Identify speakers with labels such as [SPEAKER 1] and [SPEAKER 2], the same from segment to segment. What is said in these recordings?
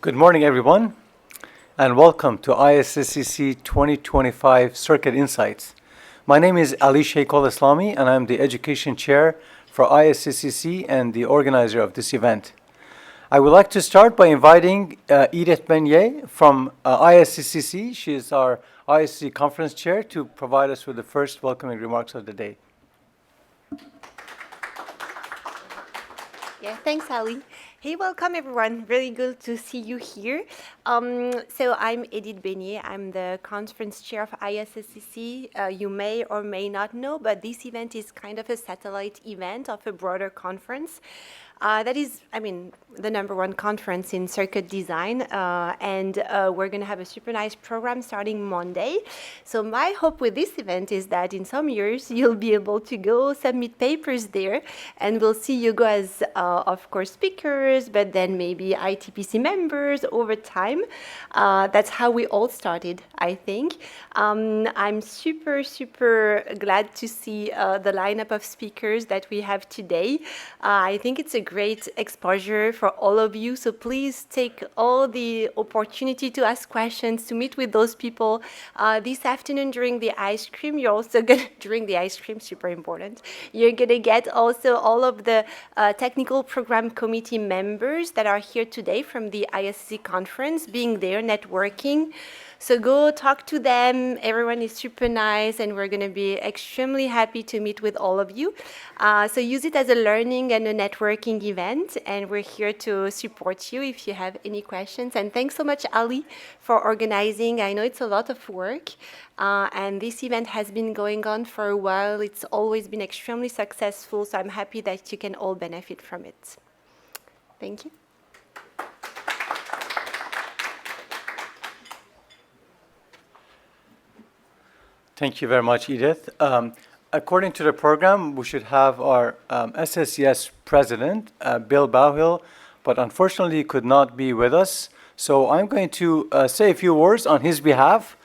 [SPEAKER 1] Good morning, everyone, and welcome to ISSCC 2025 Circuit Insights. My name is Ali Sheikholeslami, and I'm the Education Chair for ISSCC and the organizer of this event. I would like to start by inviting Edith Benyé from ISSCC. She is our ISSCC Conference Chair to provide us with the first welcoming remarks of the day.
[SPEAKER 2] Yeah, thanks, Ali. Hey, welcome everyone. Really good to see you here. So I'm Edith Benyé. I'm the conference chair of ISSCC. You may or may not know, but this event is kind of a satellite event of a broader conference. That is, the #1 conference in circuit design, and we're going to have a super nice program starting Monday. So my hope with this event is that in some years you'll be able to go submit papers there, and we'll see you go as, of course, speakers, but then maybe ITPC members over time. That's how we all started, I think. I'm super glad to see the lineup of speakers that we have today. I think it's a great exposure for all of you, so please take all the opportunity to ask questions, to meet with those people. This afternoon during the ice cream, you're also gonna, during the ice cream, super important, you're gonna get also all of the technical program committee members that are here today from the ISSCC conference, being there, networking. So go talk to them. Everyone is super nice, and we're going to be extremely happy to meet with all of you. So use it as a learning and a networking event, and we're here to support you if you have any questions. And thanks so much, Ali, for organizing. I know it's a lot of work, and this event has been going on for a while. It's always been extremely successful, so I'm happy that you can all benefit from it. Thank you.
[SPEAKER 1] Thank you very much, Edith. According to the program, we should have our SSCS president, Bill Bowhill, but unfortunately he could not be with us. So I'm going to say a few words on his behalf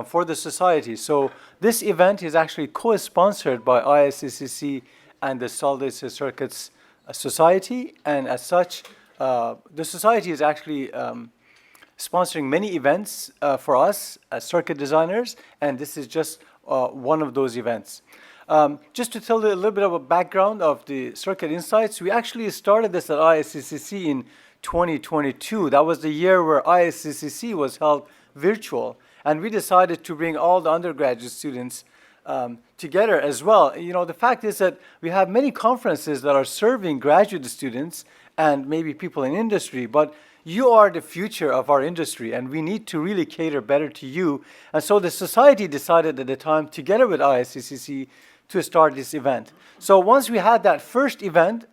[SPEAKER 1] for the society. So this event is actually co-sponsored by ISSCC and the Solid Circuits Society, and as such, the society is actually sponsoring many events for us as circuit designers, and this is just one of those events. Just to tell you a little bit of a background of the Circuit Insights, we actually started this at ISSCC in 2022. That was the year where ISSCC was held virtual, and we decided to bring all the undergraduate students together as well. You know, the fact is that we have many conferences that are serving graduate students and maybe people in industry, but you are the future of our industry, and we need to really cater better to you. And so the society decided at the time, together with ISSCC, to start this event. So once we had that first event,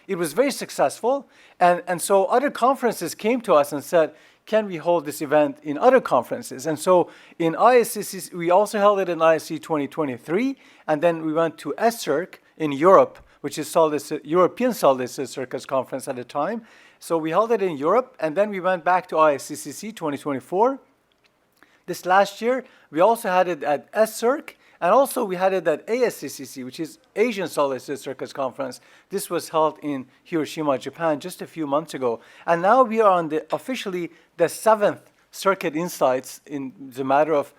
[SPEAKER 1] it was very successful. And so other conferences came to us and said, can we hold this event in other conferences? And so in ISSCC, we also held it in ISSCC 2023, and then we went to ISSCC in Europe, which is European Solid Circuits Conference at the time. So we held it in Europe, and then we went back to ISSCC 2024. This last year, we also had it at ISSCC, and also we had it at ASSCC, which is Asian Solid Circuits Conference. This was held in Hiroshima, Japan, just a few months ago. And now we are on officially the 7th Circuit Insights in the matter of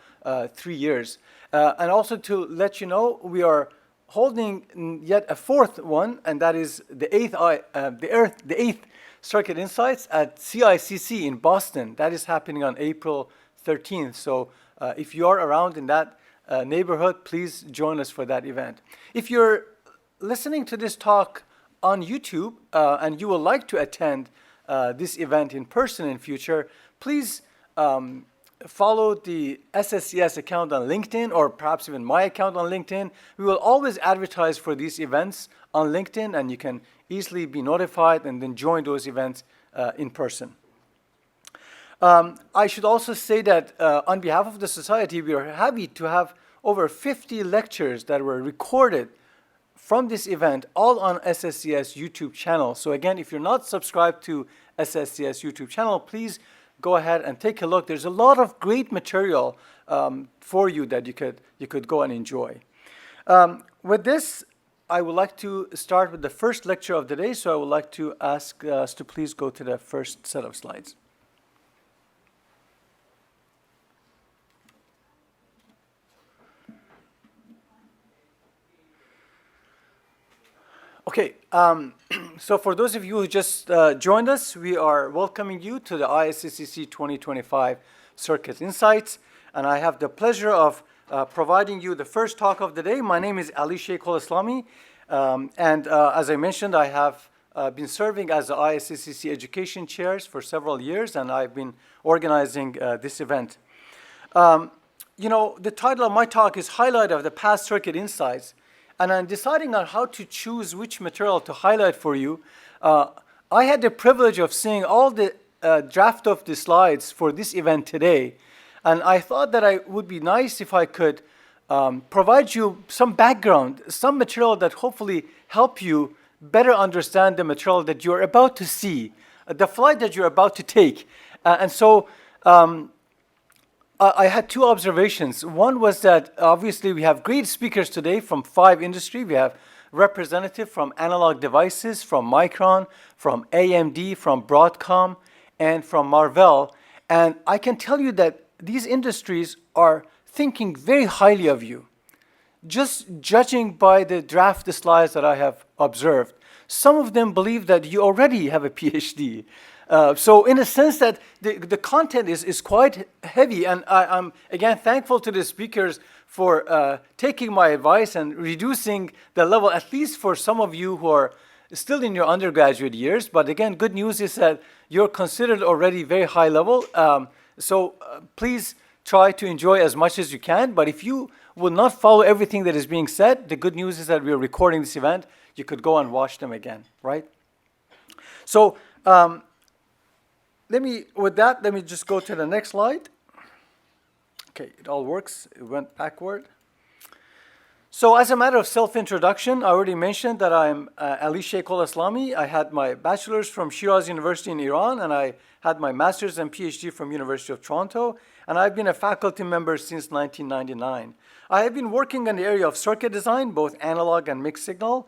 [SPEAKER 1] 3 years. And also to let you know, we are holding yet a 4th one, and that is the 8th Circuit Insights at CICC in Boston. That is happening on April 13th. So if you are around in that neighborhood, please join us for that event. If you're listening to this talk on YouTube and you would like to attend this event in person in future, please follow the SSCS account on LinkedIn, or perhaps even my account on LinkedIn. We will always advertise for these events on LinkedIn, and you can easily be notified and then join those events in person. I should also say that on behalf of the society, we are happy to have over 50 lectures that were recorded from this event, all on SSCS YouTube channel. So again, if you're not subscribed to SSCS YouTube channel, please go ahead and take a look. There's a lot of great material for you that you could go and enjoy. With this, I would like to start with the first lecture of the day, so I would like to ask us to please go to the first set of slides. Okay, so for those of you who just joined us, we are welcoming you to the ISSCC 2025 Circuit Insights, and I have the pleasure of providing you the first talk of the day. My name is Ali Sheikholeslami, and as I mentioned, I have been serving as the ISSCC Education Chairs for several years, and I've been organizing this event. You know, the title of my talk is Highlight of the Past Circuit Insights. And I'm deciding on how to choose which material to highlight for you. I had the privilege of seeing all the draft of the slides for this event today. And I thought that it would be nice if I could provide you some background, some material that hopefully help you better understand the material that you're about to see, the flight that you're about to take. I had two observations. One was that obviously we have great speakers today from 5 industries. We have representative from Analog Devices, from Micron, from AMD, from Broadcom, and from Marvell. And I can tell you that these industries are thinking very highly of you. Just judging by the draft slides that I have observed, some of them believe that you already have a PhD. So in a sense that the content is quite heavy, and I'm again thankful to the speakers for taking my advice and reducing the level, at least for some of you who are still in your undergraduate years. But again, good news is that you're considered already very high level. Please try to enjoy as much as you can. But if you will not follow everything that is being said, the good news is that we are recording this event. You could go and watch them again, right? So, let me just go to the next slide. Okay, it all works. It went backward. So as a matter of self-introduction, I already mentioned that I'm Ali Sheikholeslami. I had my bachelor's from Shiraz University in Iran, and I had my master's and PhD from University of Toronto, and I've been a faculty member since 1999. I have been working in the area of circuit design, both analog and mixed signal,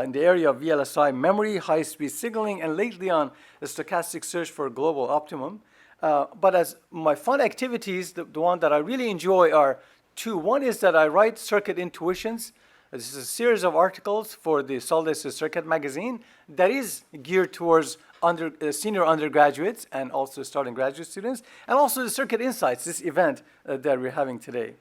[SPEAKER 1] in the area of VLSI memory, high-speed signaling, and lately on a stochastic search for global optimum. But as my fun activities, the one that I really enjoy are two. One is that I write circuit intuitions. This is a series of articles for the Solid Circuit magazine that is geared towards senior undergraduates and also starting graduate students, and also the Circuit Insights, this event that we're having today.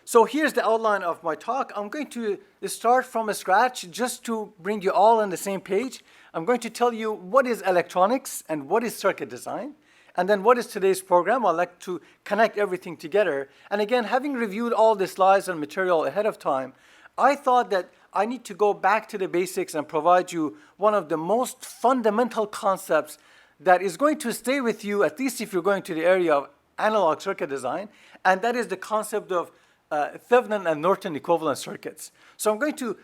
[SPEAKER 1] So here's the outline of my talk. I'm going to start from scratch just to bring you all on the same page. I'm going to tell you what is electronics and what is circuit design, and then what is today's program. I'd like to connect everything together. And again, having reviewed all the slides and material ahead of time, I thought that I need to go back to the basics and provide you one of the most fundamental concepts that is going to stay with you, at least if you're going to the area of analog circuit design, and that is the concept of Thevenin and Norton equivalent circuits. So I'm going to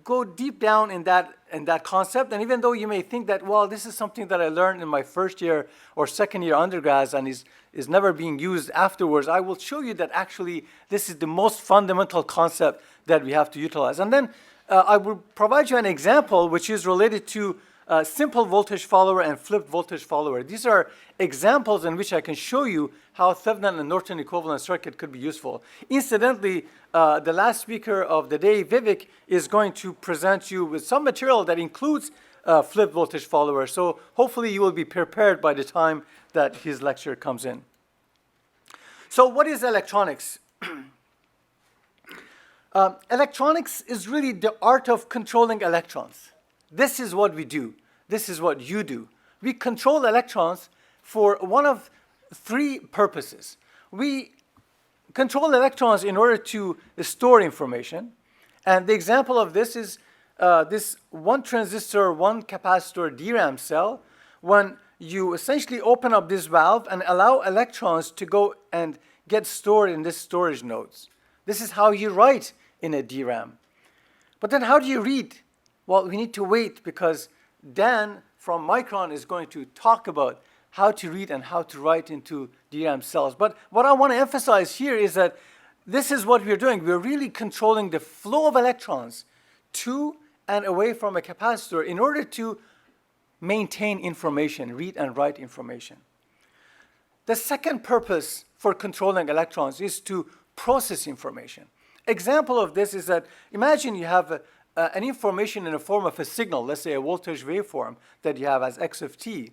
[SPEAKER 1] go deep down in that concept, and even though you may think that, well, this is something that I learned in my first year or second year undergrads and is never being used afterwards, I will show you that actually this is the most fundamental concept that we have to utilize. And then I will provide you an example which is related to simple voltage follower and flipped voltage follower. These are examples in which I can show you how Thevenin and Norton equivalent circuit could be useful. Incidentally, the last speaker of the day, Vivek, is going to present you with some material that includes flipped voltage follower. So hopefully you will be prepared by the time that his lecture comes in. So what is electronics? Electronics is really the art of controlling electrons. This is what we do. This is what you do. We control electrons for one of 3 purposes. We control electrons in order to store information. And the example of this is this 1 transistor, 1 capacitor DRAM cell. When you essentially open up this valve and allow electrons to go and get stored in this storage nodes. This is how you write in a DRAM. But then how do you read? Well, we need to wait because Dan from Micron is going to talk about how to read and how to write into DRAM cells. But what I want to emphasize here is that this is what we're doing. We're really controlling the flow of electrons to and away from a capacitor in order to maintain information, read and write information. The second purpose for controlling electrons is to process information. Example of this is that imagine you have an information in the form of a signal, let's say a voltage waveform that you have as x of t.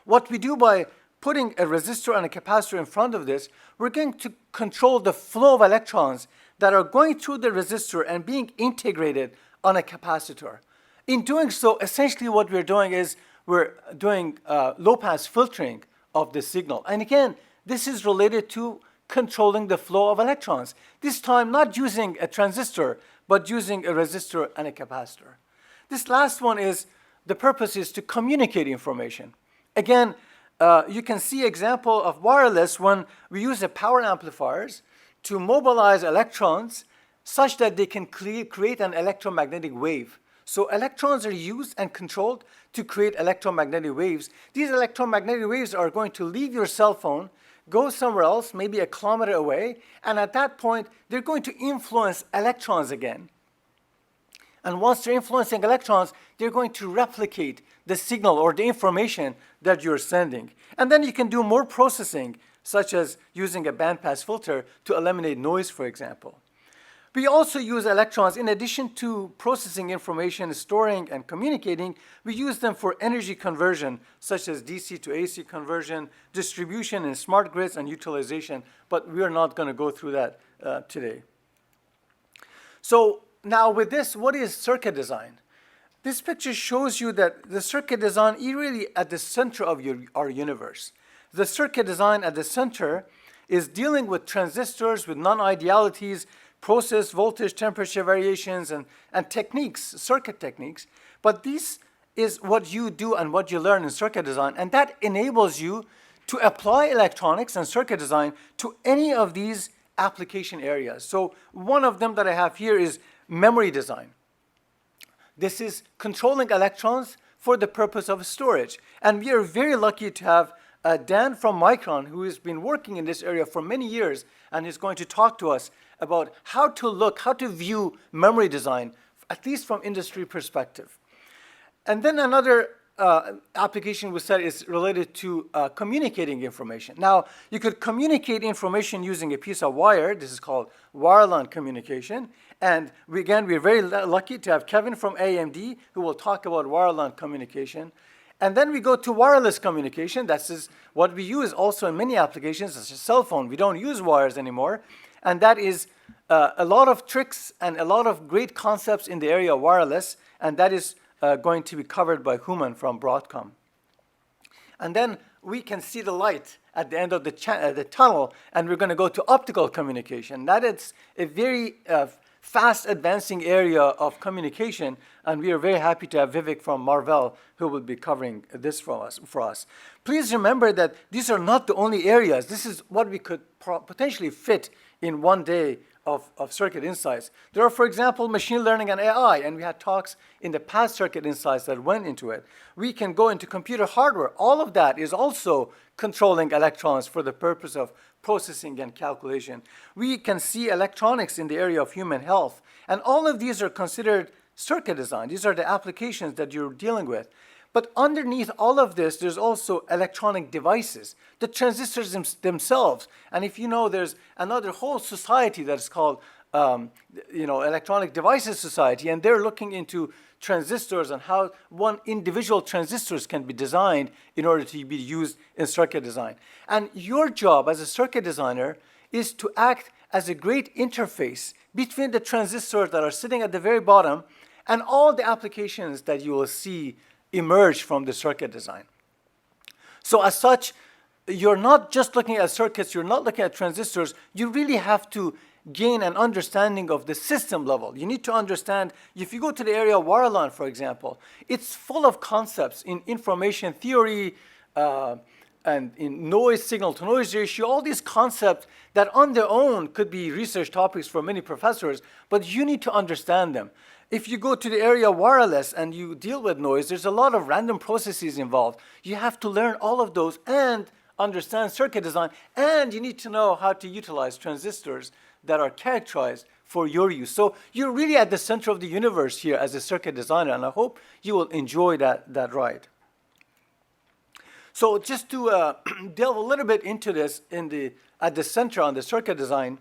[SPEAKER 1] What we do by putting a resistor and a capacitor in front of this, we're going to control the flow of electrons that are going through the resistor and being integrated on a capacitor. In doing so, essentially what we're doing is we're doing low-pass filtering of the signal. And again, this is related to controlling the flow of electrons. This time, not using a transistor, but using a resistor and a capacitor. This last one is, the purpose is to communicate information. Again, you can see example of wireless when we use the power amplifiers to mobilize electrons such that they can create an electromagnetic wave. So electrons are used and controlled to create electromagnetic waves. These electromagnetic waves are going to leave your cell phone, go somewhere else, maybe a kilometer away, and at that point, they're going to influence electrons again. And once they're influencing electrons, they're going to replicate the signal or the information that you're sending. And then you can do more processing, such as using a bandpass filter to eliminate noise, for example. We also use electrons, in addition to processing information, storing, and communicating, we use them for energy conversion, such as DC to AC conversion, distribution in smart grids, and utilization, but we are not going to go through that today. So now with this, what is circuit design? This picture shows you that the circuit design is really at the center of our universe. The circuit design at the center is dealing with transistors, with non-idealities, process, voltage, temperature variations, and techniques, circuit techniques. But this is what you do and what you learn in circuit design, and that enables you to apply electronics and circuit design to any of these application areas. So one of them that I have here is memory design. This is controlling electrons for the purpose of storage. And we are very lucky to have Dan from Micron, who has been working in this area for many years, and is going to talk to us about how to view memory design, at least from industry perspective. And then another application we said is related to communicating information. Now, you could communicate information using a piece of wire. This is called wireline communication. And we're very lucky to have Kevin from AMD, who will talk about wireline communication. And then we go to wireless communication. That's what we use also in many applications, such as cell phone. We don't use wires anymore. And that is a lot of tricks and a lot of great concepts in the area of wireless. And that is going to be covered by Human from Broadcom. And then we can see the light at the end of the tunnel, and we're going to go to optical communication. That is a very fast advancing area of communication, and we are very happy to have Vivek from Marvell, who will be covering this for us. Please remember that these are not the only areas. This is what we could potentially fit in one day of Circuit Insights. There are, for example, machine learning and AI, and we had talks in the past Circuit Insights that went into it. We can go into computer hardware. All of that is also controlling electrons for the purpose of processing and calculation. We can see electronics in the area of human health, and all of these are considered circuit design. These are the applications that you're dealing with. But underneath all of this, there's also electronic devices, the transistors themselves. And if you know, there's another whole society that is called Electronic Devices Society, and they're looking into transistors and how one individual transistors can be designed in order to be used in circuit design. And your job as a circuit designer is to act as a great interface between the transistors that are sitting at the very bottom and all the applications that you will see emerge from the circuit design. So as such, you're not just looking at circuits, you're not looking at transistors, you really have to gain an understanding of the system level. You need to understand, if you go to the area of wireline, for example, it's full of concepts in information theory and in noise, signal-to-noise ratio, all these concepts that on their own could be research topics for many professors, but you need to understand them. If you go to the area of wireless and you deal with noise, there's a lot of random processes involved. You have to learn all of those and understand circuit design, and you need to know how to utilize transistors that are characterized for your use. So you're really at the center of the universe here as a circuit designer, and I hope you will enjoy that ride. So just to delve a little bit into this at the center on the circuit design,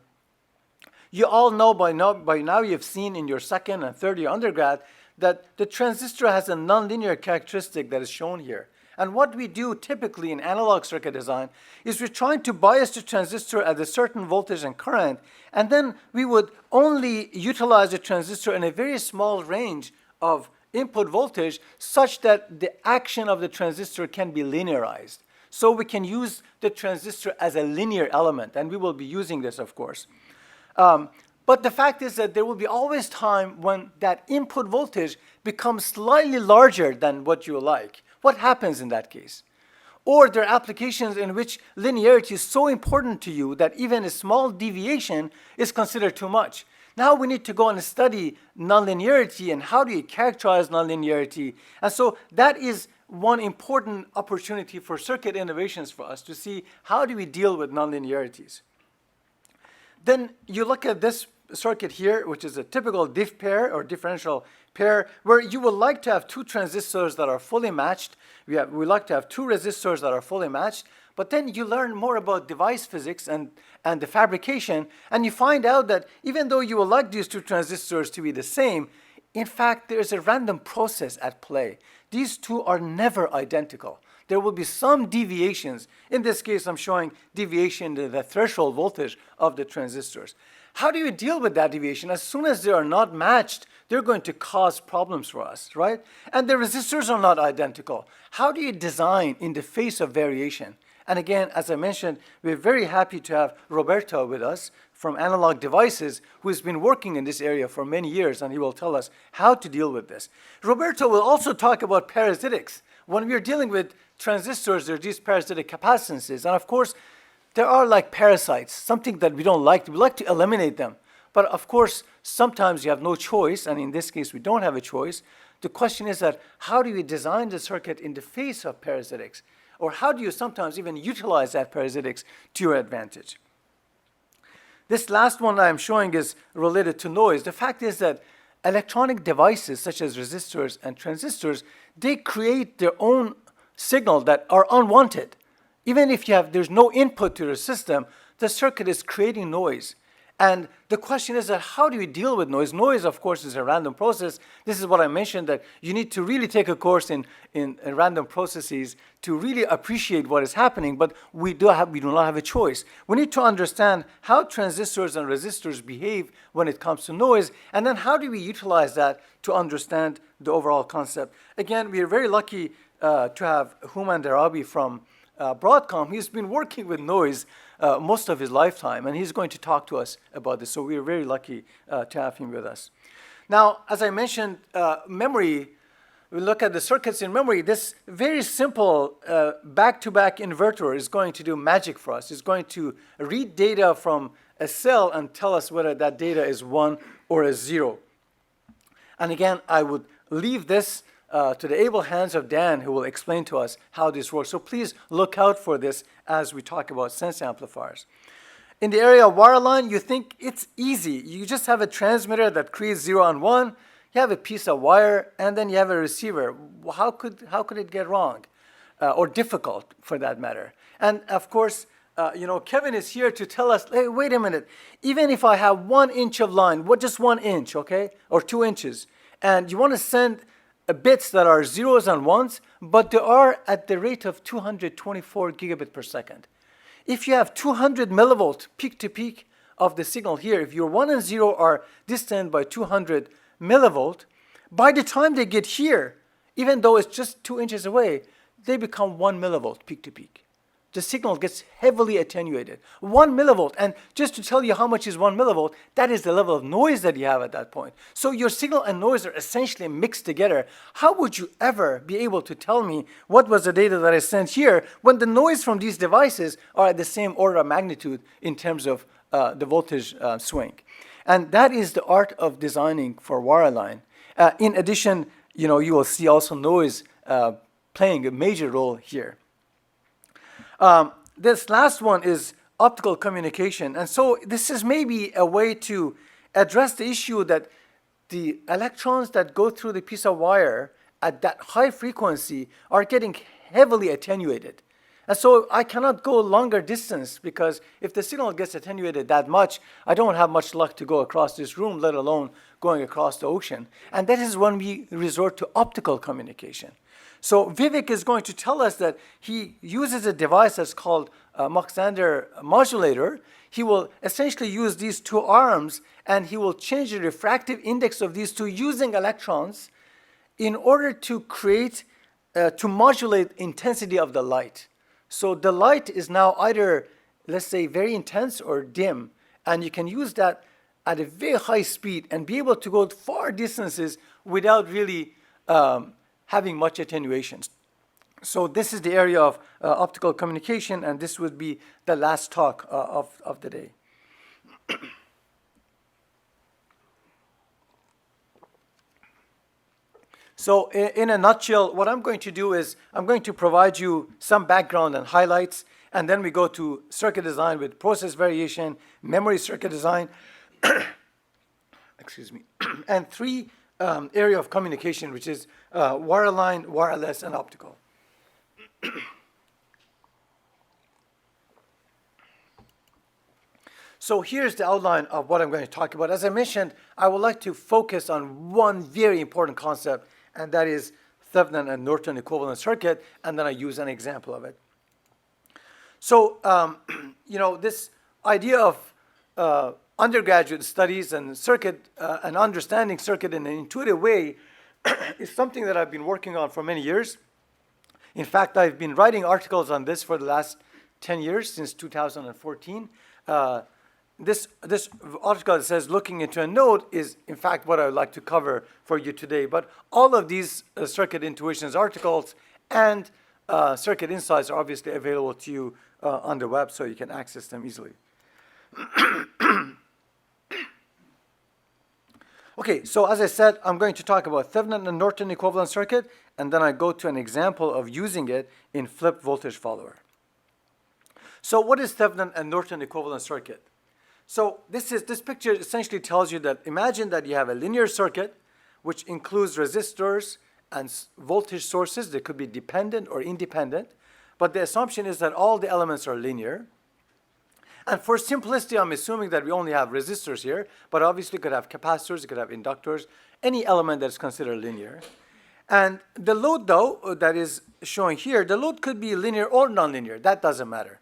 [SPEAKER 1] You all know by now you've seen in your second and third year undergrad that the transistor has a nonlinear characteristic that is shown here. And what we do typically in analog circuit design is we're trying to bias the transistor at a certain voltage and current, and then we would only utilize the transistor in a very small range of input voltage such that the action of the transistor can be linearized. So we can use the transistor as a linear element, and we will be using this, of course. But the fact is that there will be always time when that input voltage becomes slightly larger than what you like. What happens in that case? Or there are applications in which linearity is so important to you that even a small deviation is considered too much. Now we need to go and study nonlinearity and how do you characterize nonlinearity. And so that is one important opportunity for circuit innovations for us to see how do we deal with nonlinearities. Then you look at this circuit here, which is a typical diff pair or differential pair, where you would like to have two transistors that are fully matched. We like to have two resistors that are fully matched. But then you learn more about device physics and the fabrication, and you find out that even though you would like these two transistors to be the same, in fact, there is a random process at play. These two are never identical. There will be some deviations. In this case, I'm showing deviation in the threshold voltage of the transistors. How do you deal with that deviation? As soon as they are not matched, they're going to cause problems for us, right? And the resistors are not identical. How do you design in the face of variation? And again, as I mentioned, we're very happy to have Roberto with us from Analog Devices, who has been working in this area for many years, and he will tell us how to deal with this. Roberto will also talk about parasitics. When we're dealing with transistors, there are these parasitic capacitances. And of course, there are like parasites, something that we don't like. We like to eliminate them. But of course, sometimes you have no choice, and in this case, we don't have a choice. The question is that how do you design the circuit in the face of parasitics? Or how do you sometimes even utilize that parasitics to your advantage? This last one I'm showing is related to noise. The fact is that electronic devices such as resistors and transistors, they create their own signal that are unwanted. Even if there's no input to the system, the circuit is creating noise. And the question is that how do we deal with noise? Noise, of course, is a random process. This is what I mentioned, that you need to really take a course in random processes to really appreciate what is happening, but we do not have a choice. We need to understand how transistors and resistors behave when it comes to noise, and then how do we utilize that to understand the overall concept. Again, we are very lucky to have Houman Darabi from Broadcom. He's been working with noise most of his lifetime, and he's going to talk to us about this. So we are very lucky to have him with us. Now, as I mentioned, memory, we look at the circuits in memory. This very simple back-to-back inverter is going to do magic for us. It's going to read data from a cell and tell us whether that data is 1 or a 0. And again, I would leave this to the able hands of Dan, who will explain to us how this works. So please look out for this as we talk about sense amplifiers. In the area of wireline, you think it's easy. You just have a transmitter that creates 0 and 1. You have a piece of wire, and then you have a receiver. How could it get wrong? Or difficult, for that matter? And of course, Kevin is here to tell us, hey, wait a minute. Even if I have 1 inch of line, just 1 inch, okay, or 2 inches, and you want to send bits that are zeros and ones, but they are at the rate of 224 gigabit per second. If you have 200 millivolt peak to peak of the signal here, if your 1 and 0 are distant by 200 millivolt, by the time they get here, even though it's just 2 inches away, they become 1 millivolt peak to peak. The signal gets heavily attenuated. 1 millivolt, and just to tell you how much is 1 millivolt, that is the level of noise that you have at that point. So your signal and noise are essentially mixed together. How would you ever be able to tell me what was the data that I sent here when the noise from these devices are at the same order of magnitude in terms of the voltage swing? And that is the art of designing for wireline. In addition, you will see also noise playing a major role here. This last one is optical communication. And so this is maybe a way to address the issue that the electrons that go through the piece of wire at that high frequency are getting heavily attenuated. And so I cannot go longer distance, because if the signal gets attenuated that much, I don't have much luck to go across this room, let alone going across the ocean. And that is when we resort to optical communication. So Vivek is going to tell us that he uses a device that's called a Mach-Zehnder modulator. He will essentially use these two arms, and he will change the refractive index of these two using electrons in order to create, to modulate intensity of the light. So the light is now either, let's say, very intense or dim, and you can use that at a very high speed and be able to go far distances without really having much attenuation. So this is the area of optical communication, and this would be the last talk of the day. So in a nutshell, what I'm going to do is I'm going to provide you some background and highlights, and then we go to circuit design with process variation, memory circuit design, excuse me, and three area of communication, which is wireline, wireless, and optical. So here's the outline of what I'm going to talk about. As I mentioned, I would like to focus on one very important concept, and that is Thevenin and Norton equivalent circuit, and then I use an example of it. So, this idea of undergraduate studies and circuit and understanding circuit in an intuitive way is something that I've been working on for many years. In fact, I've been writing articles on this for the last 10 years, since 2014. This article that says looking into a node is, in fact, what I would like to cover for you today. But all of these circuit intuitions articles and circuit insights are obviously available to you on the web, so you can access them easily. Okay, so as I said, I'm going to talk about Thevenin and Norton equivalent circuit, and then I go to an example of using it in flipped voltage follower. So what is Thevenin and Norton equivalent circuit? So this picture essentially tells you that, imagine that you have a linear circuit which includes resistors and voltage sources. They could be dependent or independent, but the assumption is that all the elements are linear. And for simplicity, I'm assuming that we only have resistors here, but obviously you could have capacitors, you could have inductors, any element that's considered linear. And the load, though, that is showing here, the load could be linear or nonlinear. That doesn't matter.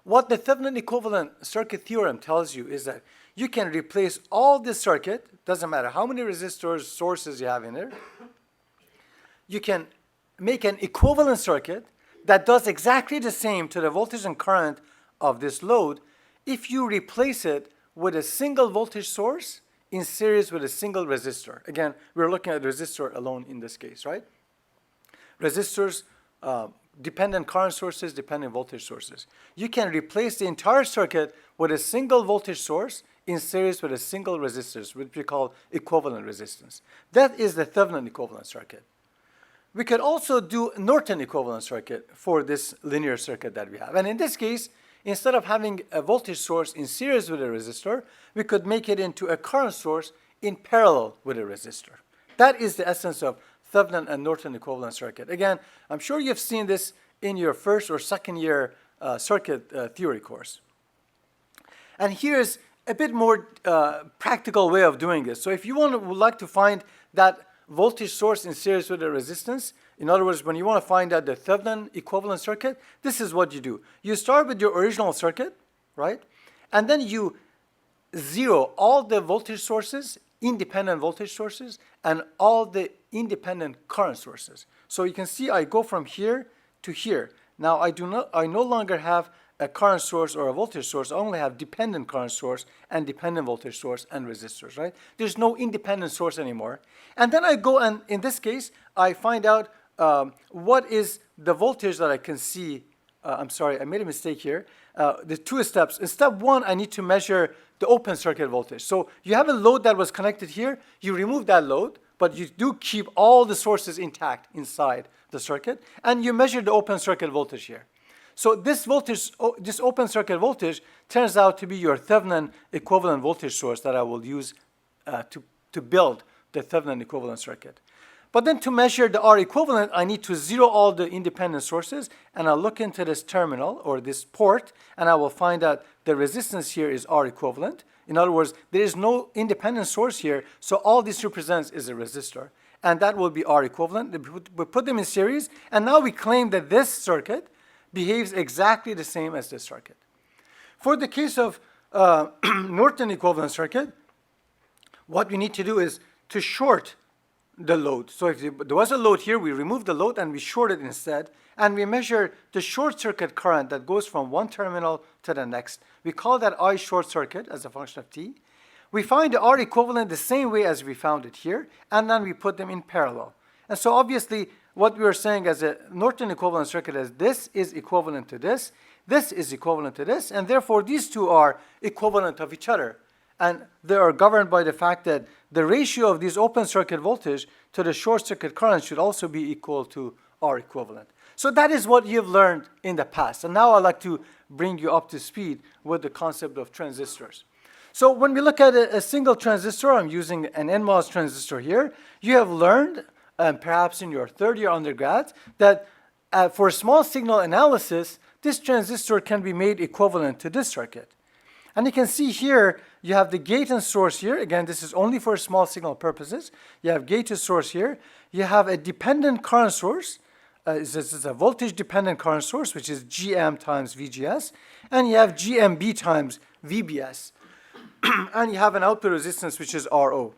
[SPEAKER 1] What the Thevenin equivalent circuit theorem tells you is that you can replace all this circuit, doesn't matter how many resistors, sources you have in there. You can make an equivalent circuit that does exactly the same to the voltage and current of this load if you replace it with a single voltage source in series with a single resistor. Again, we're looking at resistor alone in this case, right? Resistors, dependent current sources, dependent voltage sources. You can replace the entire circuit with a single voltage source in series with a single resistance, which we call equivalent resistance. That is the Thevenin equivalent circuit. We could also do Norton equivalent circuit for this linear circuit that we have. And in this case, instead of having a voltage source in series with a resistor, we could make it into a current source in parallel with a resistor. That is the essence of Thevenin and Norton equivalent circuit. Again, I'm sure you've seen this in your first or second year circuit theory course. And here's a bit more practical way of doing this. So if you would like to find that voltage source in series with a resistance, in other words, when you want to find out the Thevenin equivalent circuit, this is what you do. You start with your original circuit, right? And then you zero all the voltage sources, independent voltage sources, and all the independent current sources. So you can see I go from here to here. Now I no longer have a current source or a voltage source. I only have dependent current source and dependent voltage source and resistors, right? There's no independent source anymore. And then I go and, in this case, I find out what is the voltage that I can see. I'm sorry, I made a mistake here. The two steps. In step one, I need to measure the open circuit voltage. So you have a load that was connected here. You remove that load, but you do keep all the sources intact inside the circuit, and you measure the open circuit voltage here. So this voltage, this open circuit voltage, turns out to be your Thevenin equivalent voltage source that I will use to build the Thevenin equivalent circuit. But then to measure the R equivalent, I need to zero all the independent sources, and I'll look into this terminal or this port, and I will find out the resistance here is R equivalent. In other words, there is no independent source here, so all this represents is a resistor. And that will be R equivalent. We put them in series, and now we claim that this circuit behaves exactly the same as this circuit. For the case of Norton equivalent circuit, what we need to do is to short the load. So if there was a load here, we remove the load and we short it instead, and we measure the short circuit current that goes from one terminal to the next. We call that I short circuit as a function of t. We find the R equivalent the same way as we found it here, and then we put them in parallel. And so obviously, what we are saying as a Norton equivalent circuit is this is equivalent to this is equivalent to this, and therefore these two are equivalent of each other. And they are governed by the fact that the ratio of these open circuit voltage to the short circuit current should also be equal to R equivalent. So that is what you've learned in the past. And now I'd like to bring you up to speed with the concept of transistors. So when we look at a single transistor, I'm using an NMOS transistor here. You have learned, perhaps in your third year undergrad, that for small signal analysis, this transistor can be made equivalent to this circuit. And you can see here, you have the gate and source here. Again, this is only for small signal purposes. You have gate to source here. You have a dependent current source. This is a voltage-dependent current source, which is GM times VGS. And you have GMB times VBS. And you have an output resistance, which is RO.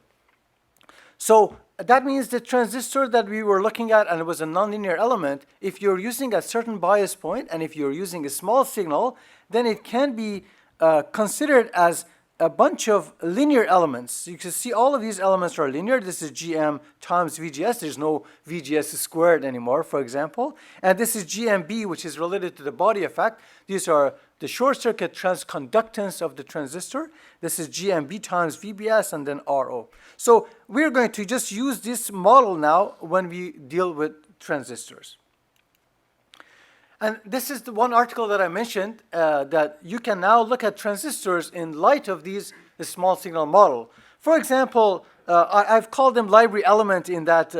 [SPEAKER 1] So that means the transistor that we were looking at, and it was a nonlinear element, if you're using a certain bias point, and if you're using a small signal, then it can be considered as a bunch of linear elements. You can see all of these elements are linear. This is GM times VGS. There's no VGS squared anymore, for example. And this is GMB, which is related to the body effect. These are the short circuit transconductance of the transistor. This is GMB times VBS and then RO. So we're going to just use this model now when we deal with transistors. And this is the one article that I mentioned, that you can now look at transistors in light of this small signal model. For example, I've called them library element in that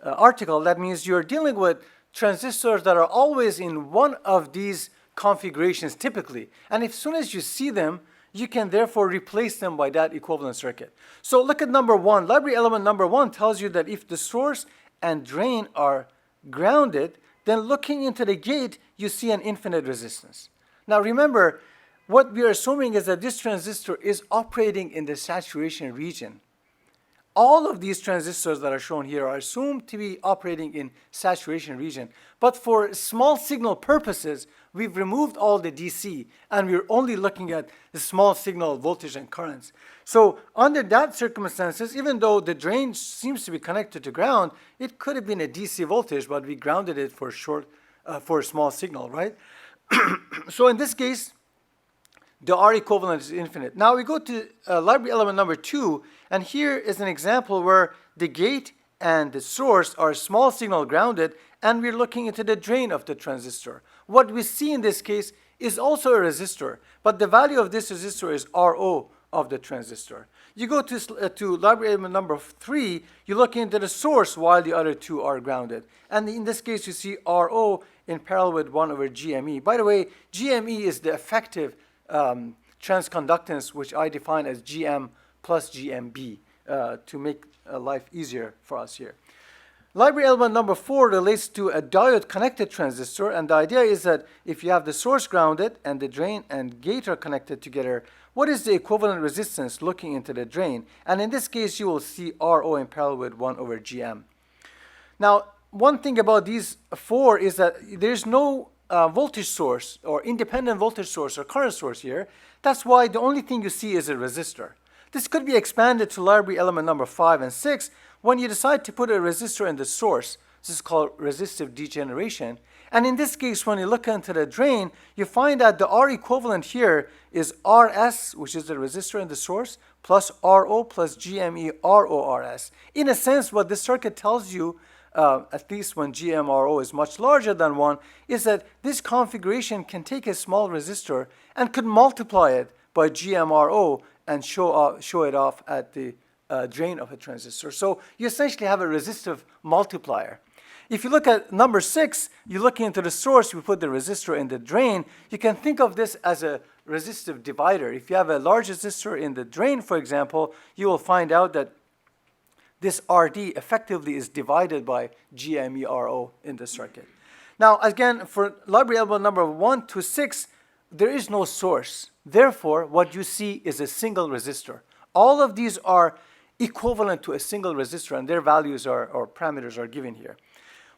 [SPEAKER 1] article. That means you're dealing with transistors that are always in one of these configurations typically. And as soon as you see them, you can therefore replace them by that equivalent circuit. So look at number one. Library element number one tells you that if the source and drain are grounded, then looking into the gate, you see an infinite resistance. Now remember, what we are assuming is that this transistor is operating in the saturation region. All of these transistors that are shown here are assumed to be operating in saturation region. But for small signal purposes, we've removed all the DC, and we're only looking at the small signal voltage and currents. So under that circumstances, even though the drain seems to be connected to ground, it could have been a DC voltage, but we grounded it for a small signal, right? So in this case, the R equivalent is infinite. Now we go to library element number two, and here is an example where the gate and the source are small signal grounded, and we're looking into the drain of the transistor. What we see in this case is also a resistor, but the value of this resistor is RO of the transistor. You go to library element number three, you look into the source while the other two are grounded. And in this case, you see RO in parallel with 1 over GME. By the way, GME is the effective transconductance, which I define as GM plus GMB to make life easier for us here. Library element number 4 relates to a diode connected transistor, and the idea is that if you have the source grounded and the drain and gate are connected together, what is the equivalent resistance looking into the drain? And in this case, you will see RO in parallel with 1 over GM. Now, one thing about these 4 is that there's no voltage source or independent voltage source or current source here. That's why the only thing you see is a resistor. This could be expanded to library element number 5 and 6 when you decide to put a resistor in the source. This is called resistive degeneration. And in this case, when you look into the drain, you find that the R equivalent here is RS, which is the resistor in the source, plus RO plus GME RORS. In a sense, what this circuit tells you, at least when GMRO is much larger than 1, is that this configuration can take a small resistor and could multiply it by GMRO and show it off at the drain of a transistor. So you essentially have a resistive multiplier. If you look at number 6, you're looking into the source, you put the resistor in the drain. You can think of this as a resistive divider. If you have a large resistor in the drain, for example, you will find out that this RD effectively is divided by GMERO in the circuit. Now, again, for library element number 1 to 6, there is no source. Therefore, what you see is a single resistor. All of these are equivalent to a single resistor, and their values or parameters are given here.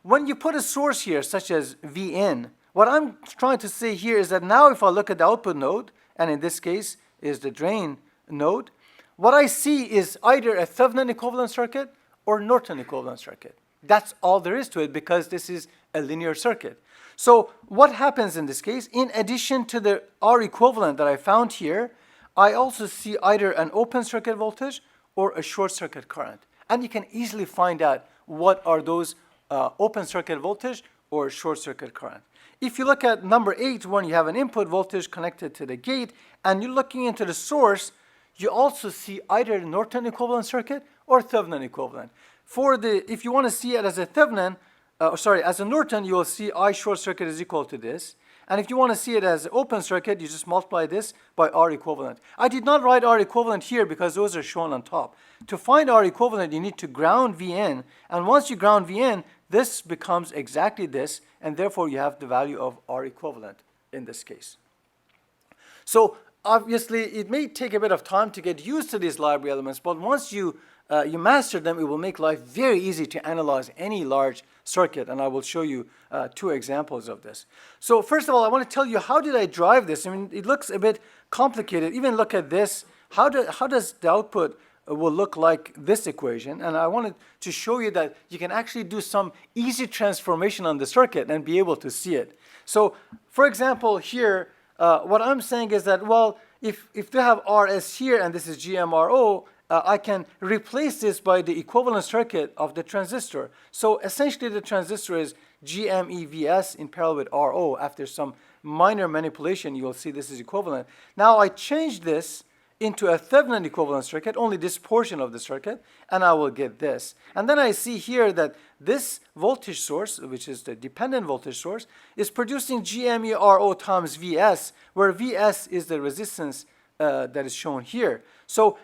[SPEAKER 1] When you put a source here, such as Vin, what I'm trying to say here is that now if I look at the output node, and in this case is the drain node, what I see is either a Thevenin equivalent circuit or Norton equivalent circuit. That's all there is to it because this is a linear circuit. So what happens in this case? In addition to the R equivalent that I found here, I also see either an open circuit voltage or a short circuit current. And you can easily find out what are those open circuit voltage or short circuit current. If you look at number 8, when you have an input voltage connected to the gate and you're looking into the source, you also see either Norton equivalent circuit or Thevenin equivalent. If you want to see it as a Thevenin, as a Norton, you will see I short circuit is equal to this. And if you want to see it as open circuit, you just multiply this by R equivalent. I did not write R equivalent here because those are shown on top. To find R equivalent, you need to ground Vn. And once you ground Vn, this becomes exactly this, and therefore you have the value of R equivalent in this case. So obviously, it may take a bit of time to get used to these library elements, but once you master them, it will make life very easy to analyze any large circuit, and I will show you 2 examples of this. So first of all, I want to tell you, how did I drive this? I mean, it looks a bit complicated. Even look at this. How does the output will look like this equation? And I wanted to show you that you can actually do some easy transformation on the circuit and be able to see it. So for example, here, what I'm saying is that, well, if they have RS here and this is GMRO, I can replace this by the equivalent circuit of the transistor. So essentially the transistor is GMEVS in parallel with RO. After some minor manipulation, you will see this is equivalent. Now I change this into a Thevenin equivalent circuit, only this portion of the circuit, and I will get this. And then I see here that this voltage source, which is the dependent voltage source, is producing GMERO times Vs, where Vs is the resistance that is shown here. So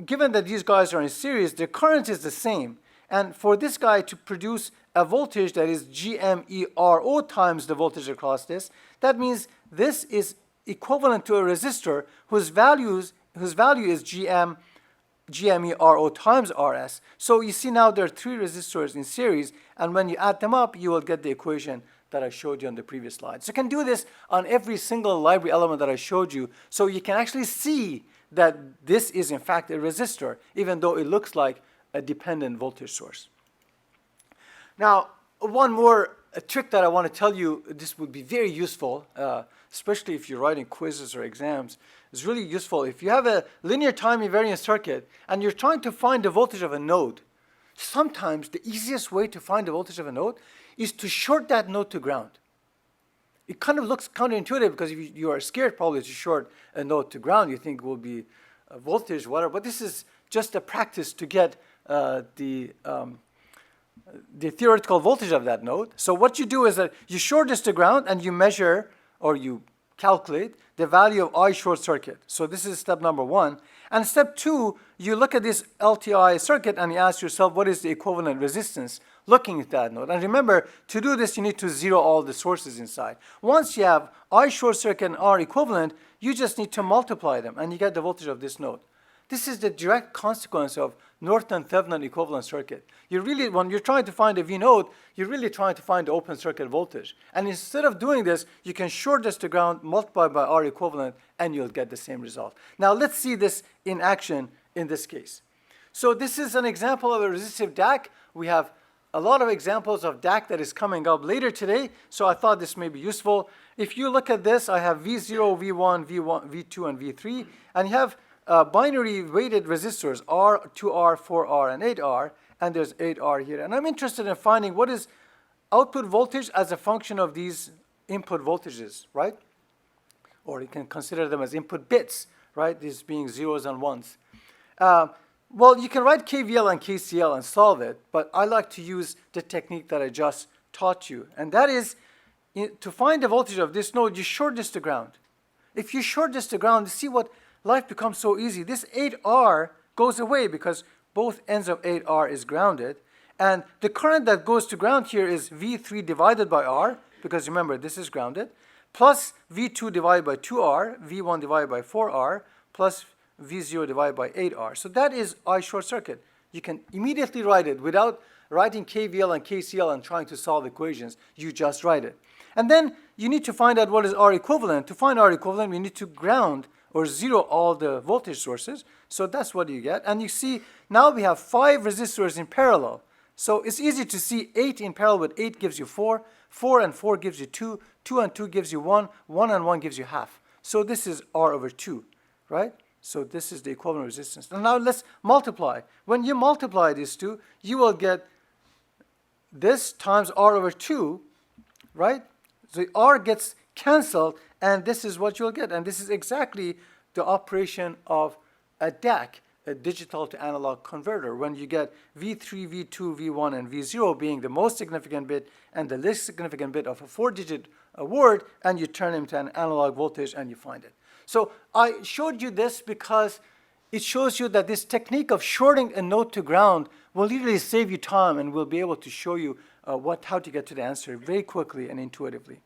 [SPEAKER 1] given that these guys are in series, the current is the same. And for this guy to produce a voltage that is GMERO times the voltage across this, that means this is equivalent to a resistor whose value is GMERO times RS. So you see now there are 3 resistors in series, and when you add them up, you will get the equation that I showed you on the previous slide. So you can do this on every single library element that I showed you, so you can actually see that this is in fact a resistor, even though it looks like a dependent voltage source. Now, one more trick that I want to tell you, this would be very useful, especially if you're writing quizzes or exams. It's really useful. If you have a linear time invariant circuit and you're trying to find the voltage of a node, sometimes the easiest way to find the voltage of a node is to short that node to ground. It kind of looks counterintuitive because if you are scared probably to short a node to ground, you think it will be a voltage, whatever. But this is just a practice to get the theoretical voltage of that node. So what you do is that you short this to ground and you measure or you calculate the value of I short circuit. So this is step number 1. And step 2, you look at this LTI circuit and you ask yourself, what is the equivalent resistance looking at that node? And remember, to do this, you need to zero all the sources inside. Once you have I short circuit and R equivalent, you just need to multiply them and you get the voltage of this node. This is the direct consequence of Norton-Thevenin equivalent circuit. When you're trying to find a V node, you're really trying to find the open circuit voltage. And instead of doing this, you can short this to ground, multiply by R equivalent, and you'll get the same result. Now let's see this in action in this case. So this is an example of a resistive DAC. We have a lot of examples of DAC that is coming up later today, so I thought this may be useful. If you look at this, I have V0, V1, V2, and V3, and you have binary weighted resistors, R, 2R, 4R, and 8R, and there's 8R here. And I'm interested in finding what is output voltage as a function of these input voltages, right? Or you can consider them as input bits, right? These being zeros and ones. Well, you can write KVL and KCL and solve it, but I like to use the technique that I just taught you. And that is, to find the voltage of this node, you short this to ground. If you short this to ground, see what life becomes so easy. This 8R goes away because both ends of 8R is grounded. And the current that goes to ground here is V3 divided by R, because remember, this is grounded, plus V2 divided by 2R, V1 divided by 4R, plus V0 divided by 8R. So that is I short circuit. You can immediately write it without writing KVL and KCL and trying to solve equations. You just write it. And then you need to find out what is R equivalent. To find R equivalent, we need to ground or zero all the voltage sources. So that's what you get. And you see, now we have 5 resistors in parallel. So it's easy to see 8 in parallel with 8 gives you 4. 4 and 4 gives you 2. 2 and 2 gives you 1. 1 and 1 gives you half. So this is R over 2, right? So this is the equivalent resistance. And now let's multiply. When you multiply these two, you will get this times R over 2, right? So R gets canceled, and this is what you'll get. And this is exactly the operation of a DAC, a digital to analog converter, when you get V3, V2, V1, and V0 being the most significant bit and the least significant bit of a 4-digit word, and you turn them to an analog voltage and you find it. So I showed you this because it shows you that this technique of shorting a node to ground will literally save you time, and we'll be able to show you how to get to the answer very quickly and intuitively.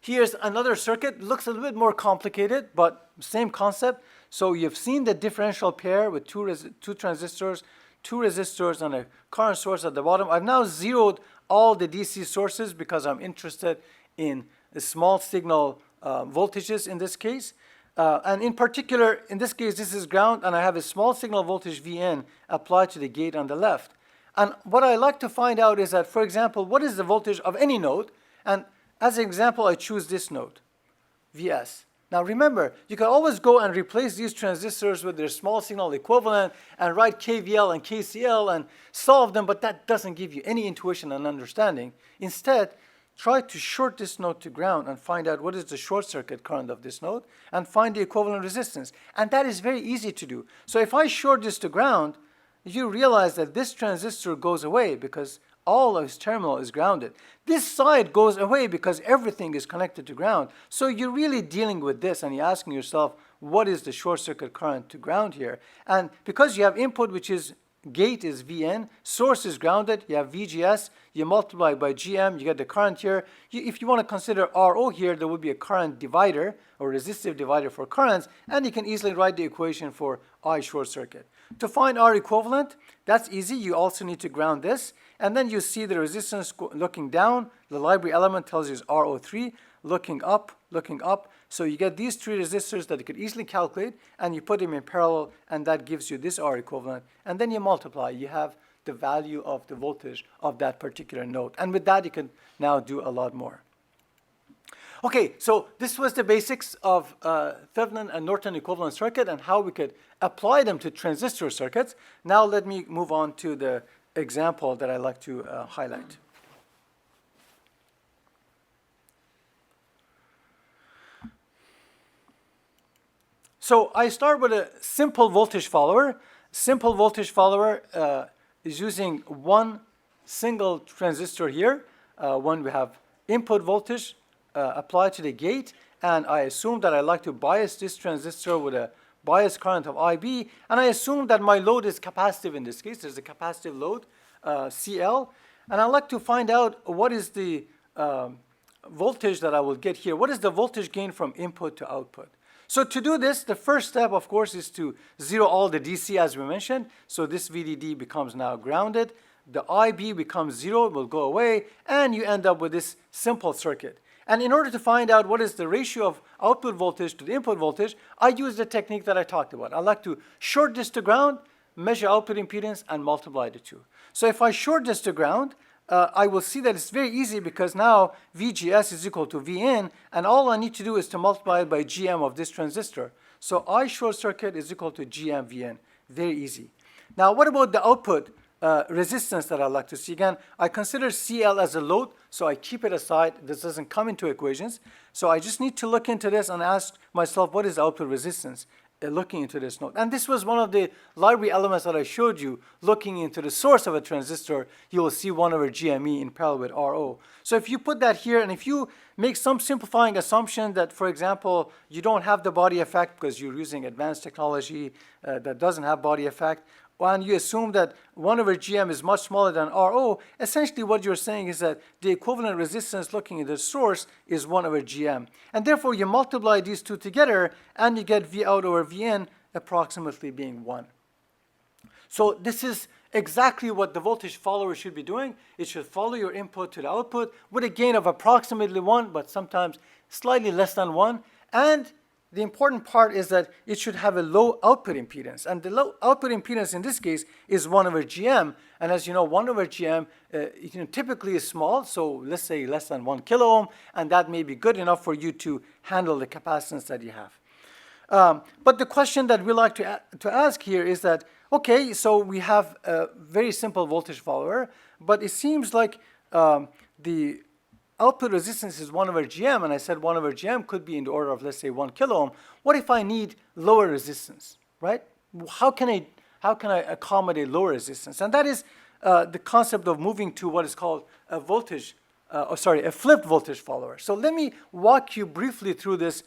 [SPEAKER 1] Here's another circuit. It looks a little bit more complicated, but same concept. So you've seen the differential pair with two transistors, 2 resistors, and a current source at the bottom. I've now zeroed all the DC sources because I'm interested in the small signal voltages in this case. And in particular, in this case, this is ground, and I have a small signal voltage Vn applied to the gate on the left. And what I like to find out is that, for example, what is the voltage of any node? And as an example, I choose this node, Vs. Now remember, you can always go and replace these transistors with their small signal equivalent and write KVL and KCL and solve them, but that doesn't give you any intuition and understanding. Instead, try to short this node to ground and find out what is the short circuit current of this node and find the equivalent resistance. And that is very easy to do. So if I short this to ground, you realize that this transistor goes away because all of its terminal is grounded. This side goes away because everything is connected to ground. So you're really dealing with this and you're asking yourself, what is the short circuit current to ground here? And because you have input, which is gate is Vn, source is grounded, you have VGS, you multiply by GM, you get the current here. If you want to consider RO here, there would be a current divider or resistive divider for currents, and you can easily write the equation for I short circuit. To find R equivalent, that's easy. You also need to ground this, and then you see the resistance looking down. The library element tells you it's RO3, looking up. So you get these 3 resistors that you could easily calculate, and you put them in parallel, and that gives you this R equivalent. And then you multiply. You have the value of the voltage of that particular node. And with that, you can now do a lot more. Okay, so this was the basics of Thevenin and Norton equivalent circuit and how we could apply them to transistor circuits. Now let me move on to the example that I like to highlight. So I start with a simple voltage follower. Simple voltage follower is using one single transistor here. When we have input voltage applied to the gate, and I assume that I like to bias this transistor with a bias current of IB, and I assume that my load is capacitive in this case. There's a capacitive load, CL, and I like to find out what is the voltage that I will get here. What is the voltage gain from input to output? So to do this, the first step, of course, is to zero all the DC as we mentioned. So this VDD becomes now grounded. The IB becomes 0, it will go away, and you end up with this simple circuit. And in order to find out what is the ratio of output voltage to the input voltage, I use the technique that I talked about. I like to short this to ground, measure output impedance, and multiply the two. So if I short this to ground, I will see that it's very easy because now VGS is equal to Vn, and all I need to do is to multiply it by Gm of this transistor. So I short circuit is equal to Gm Vn. Very easy. Now what about the output resistance that I like to see? Again, I consider CL as a load, so I keep it aside. This doesn't come into equations. So I just need to look into this and ask myself, what is output resistance? looking into this node. And this was one of the library elements that I showed you. Looking into the source of a transistor, you will see 1 over GME in parallel with RO. So if you put that here, and if you make some simplifying assumption that, for example, you don't have the body effect because you're using advanced technology that doesn't have body effect, and you assume that 1 over GM is much smaller than RO, essentially what you're saying is that the equivalent resistance looking at the source is 1 over GM. And therefore, you multiply these two together, and you get V out over Vn approximately being 1. So this is exactly what the voltage follower should be doing. It should follow your input to the output with a gain of approximately 1, but sometimes slightly less than 1. And the important part is that it should have a low output impedance. And the low output impedance in this case is 1 over GM. And as you know, 1 over GM typically is small, so let's say less than 1 kilo ohm, and that may be good enough for you to handle the capacitance that you have. But the question that we like to ask here is that, okay, so we have a very simple voltage follower, but it seems like the output resistance is 1 over GM, and I said 1 over GM could be in the order of, let's say, 1 kilo ohm. What if I need lower resistance, right? How can I accommodate lower resistance? And that is the concept of moving to what is called a flipped voltage follower. So let me walk you briefly through this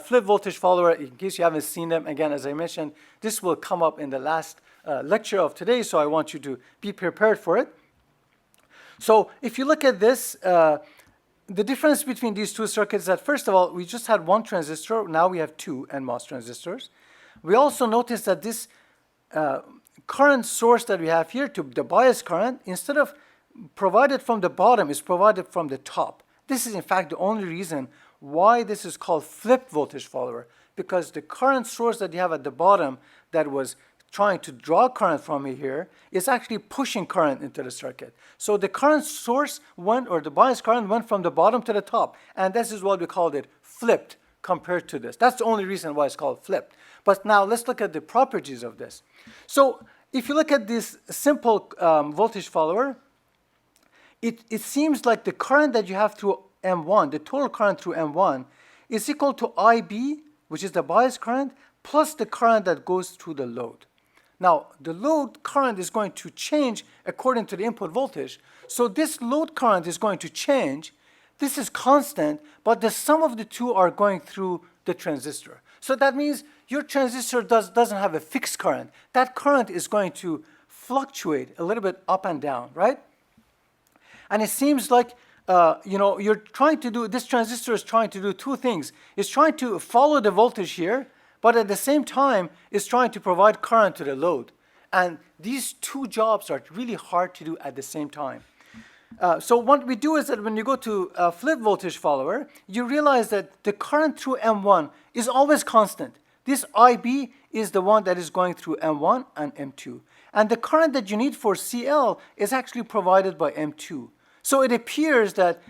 [SPEAKER 1] flipped voltage follower in case you haven't seen them. Again, as I mentioned, this will come up in the last lecture of today, so I want you to be prepared for it. So if you look at this, the difference between these two circuits is that, first of all, we just had 1 transistor. Now we have 2 NMOS transistors. We also notice that this current source that we have here, the bias current, instead of provided from the bottom, is provided from the top. This is, in fact, the only reason why this is called flipped voltage follower, because the current source that you have at the bottom that was trying to draw current from here is actually pushing current into the circuit. So the current source the bias current went from the bottom to the top, and this is what we called it flipped compared to this. That's the only reason why it's called flipped. But now let's look at the properties of this. So if you look at this simple voltage follower, it seems like the current that you have through M1, the total current through M1, is equal to IB, which is the bias current, plus the current that goes through the load. Now, the load current is going to change according to the input voltage. So this load current is going to change. This is constant, but the sum of the two are going through the transistor. So that means your transistor doesn't have a fixed current. That current is going to fluctuate a little bit up and down, right? And it seems like this transistor is trying to do two things. It's trying to follow the voltage here, but at the same time, it's trying to provide current to the load. And these two jobs are really hard to do at the same time. So what we do is that when you go to a flipped voltage follower, you realize that the current through M1 is always constant. This IB is the one that is going through M1 and M2. And the current that you need for CL is actually provided by M2. So it appears that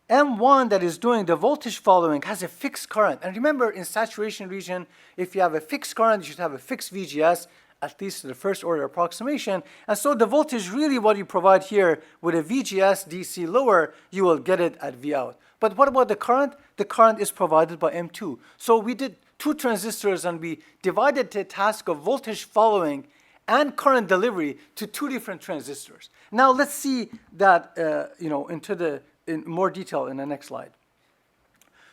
[SPEAKER 1] M1 that is doing the voltage following has a fixed current. And remember, in saturation region, if you have a fixed current, you should have a fixed VGS, at least the first order approximation. And so the voltage, really what you provide here with a VGS DC lower, you will get it at V out. But what about the current? The current is provided by M2. So we did 2 transistors and we divided the task of voltage following and current delivery to 2 different transistors. Now let's see that in more detail in the next slide.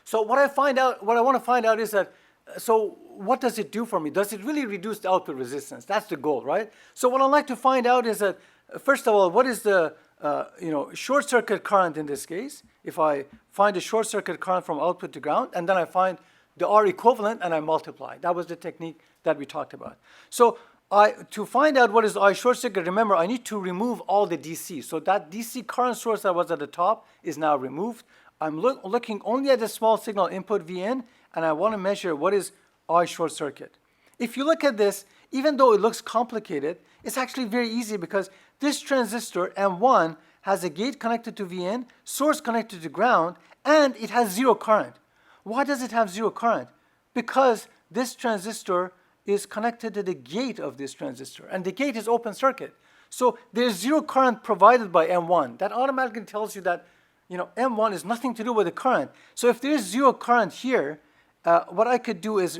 [SPEAKER 1] So what I want to find out is that, so what does it do for me? Does it really reduce the output resistance? That's the goal, right? So what I'd like to find out is that, first of all, what is the short circuit current in this case? If I find a short circuit current from output to ground, and then I find the R equivalent and I multiply. That was the technique that we talked about. So to find out what is I short circuit, remember, I need to remove all the DC. So that DC current source that was at the top is now removed. I'm looking only at the small signal input Vn, and I want to measure what is I short circuit. If you look at this, even though it looks complicated, it's actually very easy because this transistor M1 has a gate connected to Vn, source connected to ground, and it has 0 current. Why does it have 0 current? Because this transistor is connected to the gate of this transistor, and the gate is open circuit. So there's 0 current provided by M1. That automatically tells you that M1 is nothing to do with the current. So if there's 0 current here, what I could do is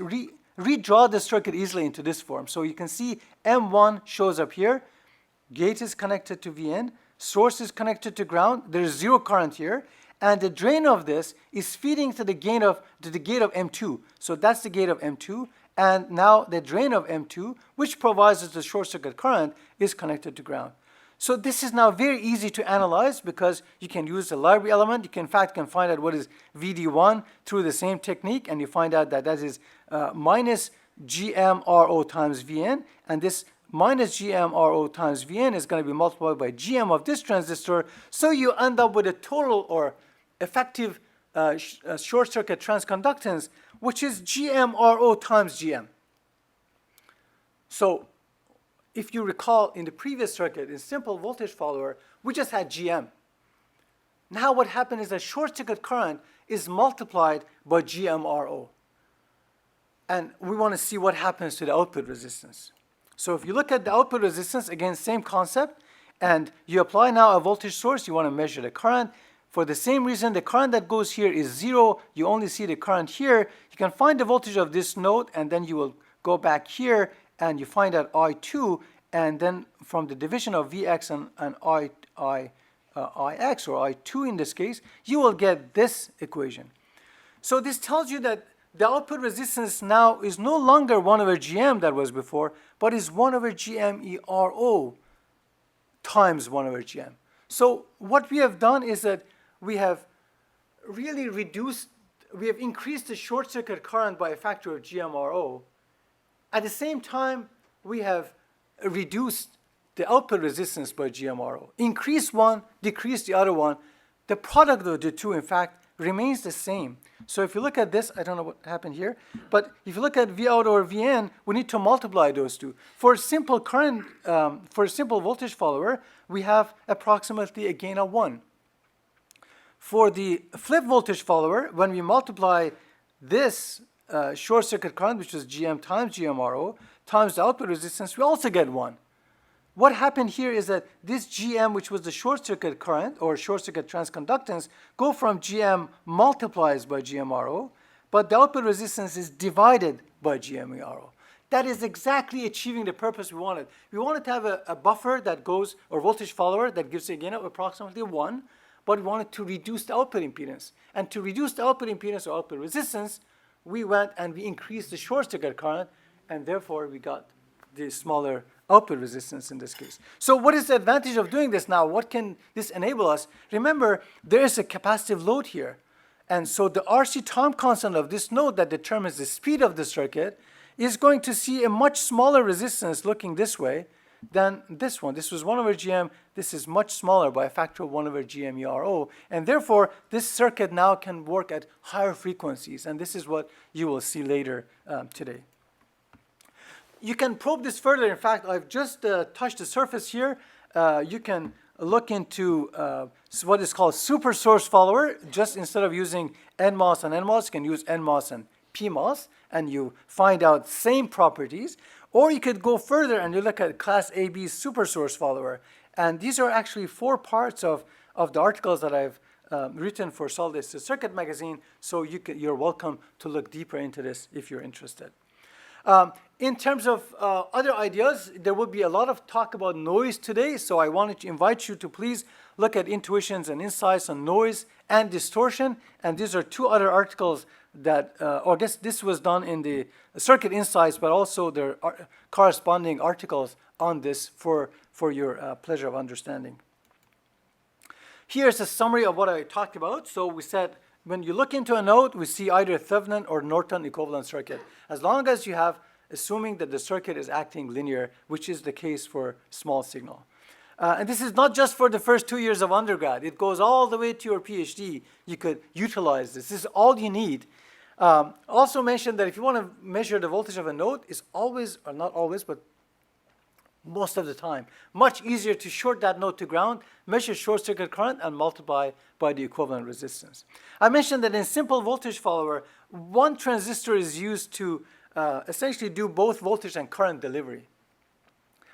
[SPEAKER 1] redraw the circuit easily into this form. So you can see M1 shows up here. Gate is connected to Vn. Source is connected to ground. There is zero current here. And the drain of this is feeding to the gate of M2. So that's the gate of M2. And now the drain of M2, which provides us the short circuit current, is connected to ground. So this is now very easy to analyze because you can use the library element. You can, in fact, can find out what is VD1 through the same technique, and you find out that that is minus GMRO times Vn, and this minus GMRO times Vn is going to be multiplied by GM of this transistor, so you end up with a total or effective short circuit transconductance, which is GMRO times GM. So if you recall, in the previous circuit, in simple voltage follower, we just had GM. Now what happened is that short circuit current is multiplied by GMRO. And we want to see what happens to the output resistance. So if you look at the output resistance, again, same concept, and you apply now a voltage source, you want to measure the current. For the same reason, the current that goes here is 0. You only see the current here. You can find the voltage of this node, and then you will go back here, and you find out I2, and then from the division of Vx and Ix, or I2 in this case, you will get this equation. So this tells you that the output resistance now is no longer 1 over Gm that was before, but is 1 over GMERO times 1 over Gm. So what we have done is that we have really increased the short circuit current by a factor of GMRO. At the same time, we have reduced the output resistance by GMRO. Increase one, decrease the other one. The product of the two, in fact, remains the same. So if you look at this, I don't know what happened here, but if you look at V out over Vn, we need to multiply those two. For a simple current, for a simple voltage follower, we have approximately a gain of 1. For the flip voltage follower, when we multiply this short circuit current, which is Gm times GMRO, times the output resistance, we also get 1. What happened here is that this Gm, which was the short circuit current or short circuit transconductance, go from Gm multiplies by GMRO, but the output resistance is divided by GMRO. That is exactly achieving the purpose we wanted. We wanted to have a buffer that goes, or voltage follower that gives a gain of approximately 1, but we wanted to reduce the output impedance. And to reduce the output impedance or output resistance, we went and we increased the short circuit current, and therefore we got the smaller output resistance in this case. So what is the advantage of doing this now? What can this enable us? Remember, there is a capacitive load here. And so the RC time constant of this node that determines the speed of the circuit is going to see a much smaller resistance looking this way than this one. This was 1 over Gm. This is much smaller by a factor of 1 over GMERO. And therefore, this circuit now can work at higher frequencies. And this is what you will see later today. You can probe this further. In fact, I've just touched the surface here. You can look into what is called super source follower. Just instead of using NMOS and NMOS, you can use NMOS and PMOS, and you find out same properties. Or you could go further and you look at class AB super source follower. And these are actually 4 parts of the articles that I've written for Solid State Circuit magazine. So you're welcome to look deeper into this if you're interested. In terms of other ideas, there will be a lot of talk about noise today, so I wanted to invite you to please look at intuitions and insights on noise and distortion. And these are 2 other articles that, or I guess this was done in the Circuit Insights, but also there are corresponding articles on this for your pleasure of understanding. Here's a summary of what I talked about. So we said, when you look into a node, we see either a Thevenin or Norton equivalent circuit, as long as you have, assuming that the circuit is acting linear, which is the case for small signal. And this is not just for the first 2 years of undergrad. It goes all the way to your PhD. You could utilize this. This is all you need. Also mentioned that if you want to measure the voltage of a node, it's always, or not always, but most of the time, much easier to short that node to ground, measure short circuit current, and multiply by the equivalent resistance. I mentioned that in simple voltage follower, 1 transistor is used to essentially do both voltage and current delivery.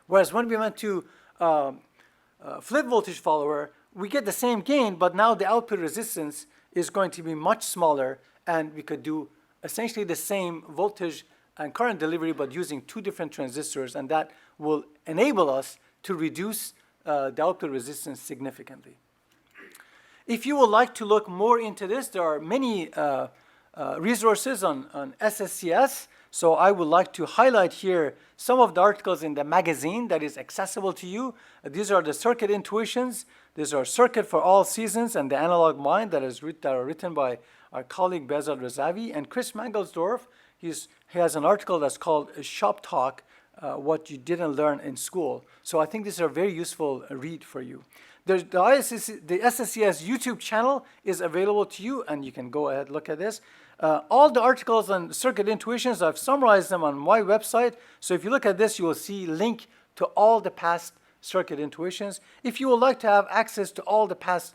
[SPEAKER 1] Whereas when we went to flip voltage follower, we get the same gain, but now the output resistance is going to be much smaller, and we could do essentially the same voltage and current delivery, but using 2 different transistors, and that will enable us to reduce the output resistance significantly. If you would like to look more into this, there are many resources on SSCS. So I would like to highlight here some of the articles in the magazine that is accessible to you. These are the circuit intuitions. These are Circuit for All Seasons and the Analog Mind that are written by our colleague Behzad Razavi. And Chris Mangelsdorf, he has an article that's called Shop Talk, What You Didn't Learn in School. So I think these are a very useful read for you. The SSCS YouTube channel is available to you, and you can go ahead and look at this. All the articles on circuit intuitions, I've summarized them on my website. So if you look at this, you will see link to all the past circuit intuitions. If you would like to have access to all the past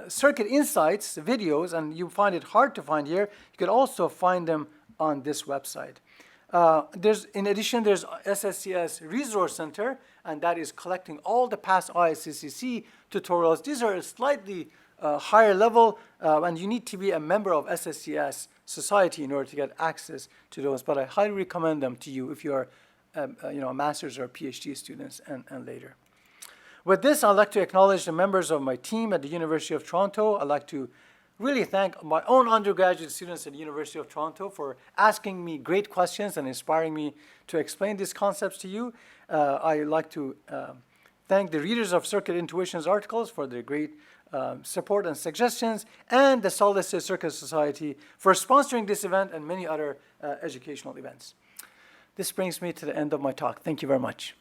[SPEAKER 1] circuit insights videos, and you find it hard to find here, you could also find them on this website. In addition, there's SSCS Resource Center, and that is collecting all the past ISSCC tutorials. These are a slightly higher level, and you need to be a member of SSCS Society in order to get access to those. But I highly recommend them to you if you are a master's or PhD students and later. With this, I'd like to acknowledge the members of my team at the University of Toronto. I'd like to really thank my own undergraduate students at the University of Toronto for asking me great questions and inspiring me to explain these concepts to you. I'd like to thank the readers of Circuit Intuitions articles for their great support and suggestions, and the Solid-State Circuit Society for sponsoring this event and many other educational events. This brings me to the end of my talk. Thank you very much.